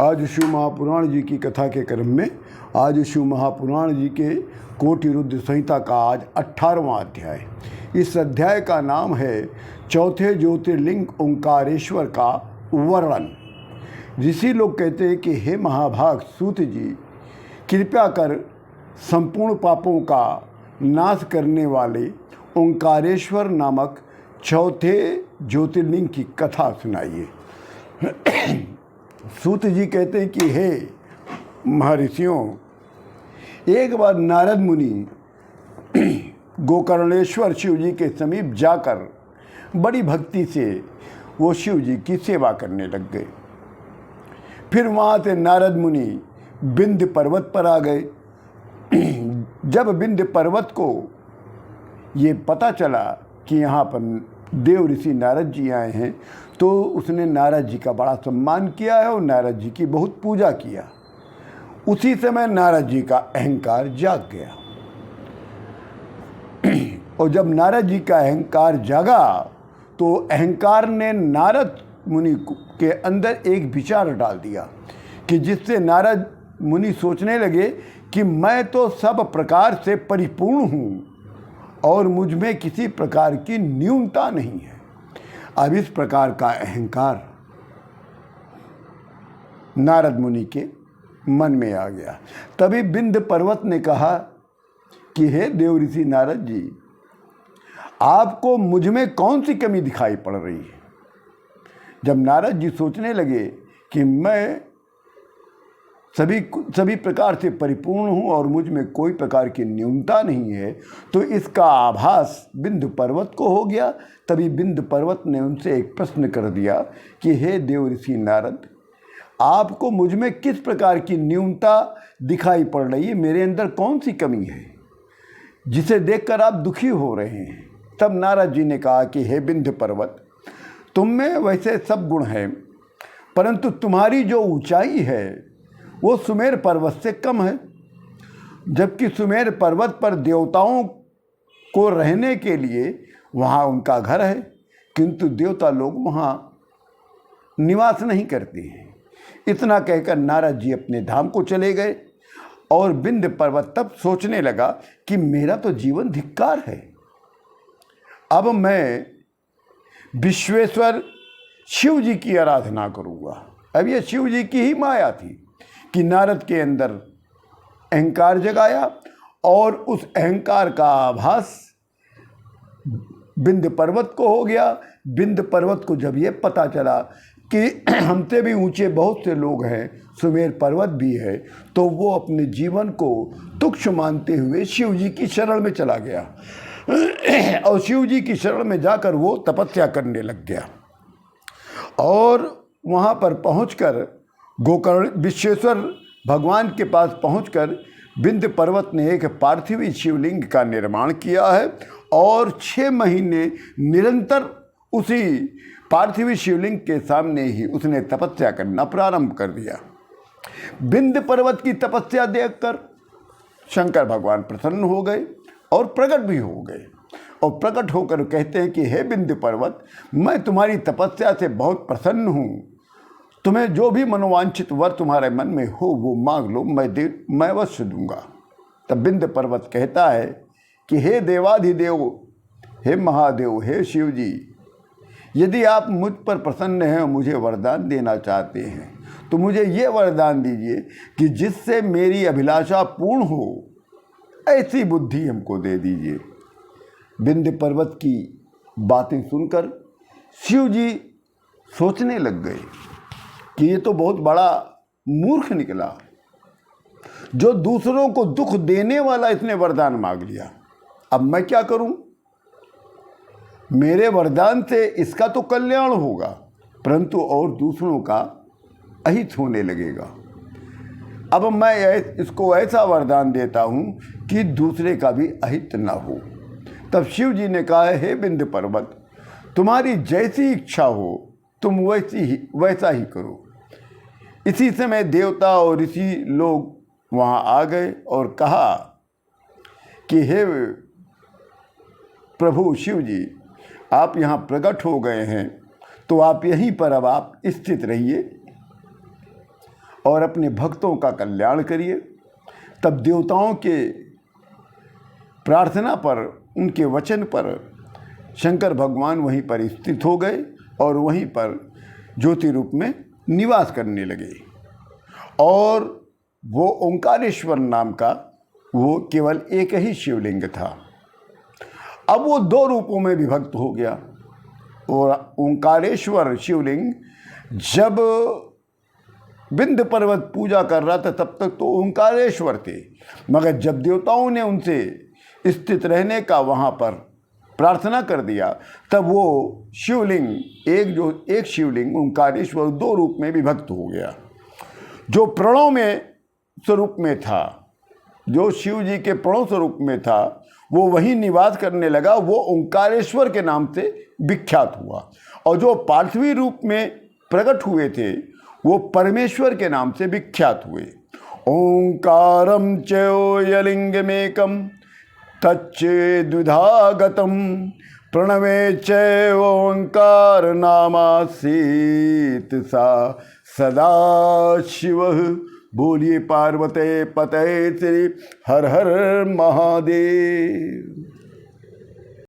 आज शिव महापुराण जी की कथा के क्रम में आज शिव महापुराण जी के कोटि रुद्र संहिता का आज 18वां अध्याय। इस अध्याय का नाम है चौथे ज्योतिर्लिंग ओंकारेश्वर का वर्णन। ऋषि लोग कहते हैं कि हे महाभाग सूत जी, कृपया कर संपूर्ण पापों का नाश करने वाले ओंकारेश्वर नामक चौथे ज्योतिर्लिंग की कथा सुनाइए। सूत जी कहते हैं कि हे महर्षियों, एक बार नारद मुनि गोकर्णेश्वर शिव जी के समीप जाकर बड़ी भक्ति से वो शिव जी की सेवा करने लग गए। फिर वहाँ से नारद मुनि विंध्य पर्वत पर आ गए। जब विंध्य पर्वत को ये पता चला कि यहाँ पर देव ऋषि नारद जी आए हैं, तो उसने नारद जी का बड़ा सम्मान किया है और नारद जी की बहुत पूजा किया। उसी समय नारद जी का अहंकार जाग गया और जब नारद जी का अहंकार जागा तो अहंकार ने नारद मुनि के अंदर एक विचार डाल दिया कि जिससे नारद मुनि सोचने लगे कि मैं तो सब प्रकार से परिपूर्ण हूँ और मुझ में किसी प्रकार की न्यूनता नहीं है। अब इस प्रकार का अहंकार नारद मुनि के मन में आ गया। तभी विंध्य पर्वत ने कहा कि हे देव ऋषि नारद जी, आपको मुझ में कौन सी कमी दिखाई पड़ रही है? जब नारद जी सोचने लगे कि मैं सभी प्रकार से परिपूर्ण हूँ और मुझ में कोई प्रकार की न्यूनता नहीं है, तो इसका आभास विंध्य पर्वत को हो गया। तभी विंध्य पर्वत ने उनसे एक प्रश्न कर दिया कि हे देव ऋषि नारद, आपको मुझ में किस प्रकार की न्यूनता दिखाई पड़ रही है? मेरे अंदर कौन सी कमी है जिसे देखकर आप दुखी हो रहे हैं? तब नारद जी ने कहा कि हे विंध्य पर्वत, तुम में वैसे सब गुण हैं, परंतु तुम्हारी जो ऊंचाई है वो सुमेर पर्वत से कम है। जबकि सुमेर पर्वत पर देवताओं को रहने के लिए वहाँ उनका घर है, किंतु देवता लोग वहाँ निवास नहीं करते हैं। इतना कहकर नारद जी अपने धाम को चले गए और विंध्य पर्वत तब सोचने लगा कि मेरा तो जीवन धिक्कार है। अब मैं विश्वेश्वर शिव जी की आराधना करूँगा। अब यह शिव जी की ही माया थी कि नारद के अंदर अहंकार जगाया और उस अहंकार का आभास विंध्य पर्वत को हो गया। विंध्य पर्वत को जब ये पता चला कि हमसे भी ऊंचे बहुत से लोग हैं, सुमेर पर्वत भी है, तो वो अपने जीवन को तुच्छ मानते हुए शिव जी की शरण में चला गया और शिव जी की शरण में जाकर वो तपस्या करने लग गया। और वहाँ पर पहुँचकर गोकर्ण विश्वेश्वर भगवान के पास पहुंचकर विंध्य पर्वत ने एक पार्थिव शिवलिंग का निर्माण किया है और 6 महीने निरंतर उसी पार्थिव शिवलिंग के सामने ही उसने तपस्या करना प्रारंभ कर दिया। विंध्य पर्वत की तपस्या देखकर शंकर भगवान प्रसन्न हो गए और प्रकट भी हो गए और प्रकट होकर कहते हैं कि हे विंध्य पर्वत, मैं तुम्हारी तपस्या से बहुत प्रसन्न हूँ। तुम्हें जो भी मनोवांछित वर तुम्हारे मन में हो वो मांग लो, मैं अवश्य दूंगा। तब विंध्य पर्वत कहता है कि हे देवाधिदेव, हे महादेव, हे शिव जी, यदि आप मुझ पर प्रसन्न हैं और मुझे वरदान देना चाहते हैं तो मुझे ये वरदान दीजिए कि जिससे मेरी अभिलाषा पूर्ण हो, ऐसी बुद्धि हमको दे दीजिए। विंध्य पर्वत की बातें सुनकर शिव जी सोचने लग गए कि ये तो बहुत बड़ा मूर्ख निकला, जो दूसरों को दुख देने वाला इसने वरदान मांग लिया। अब मैं क्या करूं? मेरे वरदान से इसका तो कल्याण होगा, परंतु और दूसरों का अहित होने लगेगा। अब मैं इसको ऐसा वरदान देता हूं कि दूसरे का भी अहित ना हो। तब शिव जी ने कहा, हे विंध्य पर्वत, तुम्हारी जैसी इच्छा हो तुम वैसा ही करो। इसी समय देवता और ऋषि लोग वहाँ आ गए और कहा कि हे प्रभु शिव जी, आप यहाँ प्रकट हो गए हैं, तो आप यहीं पर अब आप स्थित रहिए और अपने भक्तों का कल्याण करिए। तब देवताओं के प्रार्थना पर, उनके वचन पर शंकर भगवान वहीं पर स्थित हो गए और वहीं पर ज्योति रूप में निवास करने लगे। और वो ओंकारेश्वर नाम का वो केवल एक ही शिवलिंग था। अब वो दो रूपों में विभक्त हो गया। और ओंकारेश्वर शिवलिंग जब विंध्य पर्वत पूजा कर रहा था तब तक तो ओंकारेश्वर थे, मगर जब देवताओं ने उनसे स्थित रहने का वहाँ पर प्रार्थना कर दिया तब वो शिवलिंग एक शिवलिंग ओंकारेश्वर दो रूप में विभक्त हो गया। जो प्रणव में स्वरूप में था, जो शिव जी के प्रणव स्वरूप में था, वो वहीं निवास करने लगा, वो ओंकारेश्वर के नाम से विख्यात हुआ। और जो पार्थिवी रूप में प्रकट हुए थे वो परमेश्वर के नाम से विख्यात हुए। ओंकारम चयोयलिंगमेकम तच्चेद्विधागतम प्रणवे च ओंकार नामासीत सा सदा शिव। बोलिए पार्वते पतये श्री हर हर महादेव।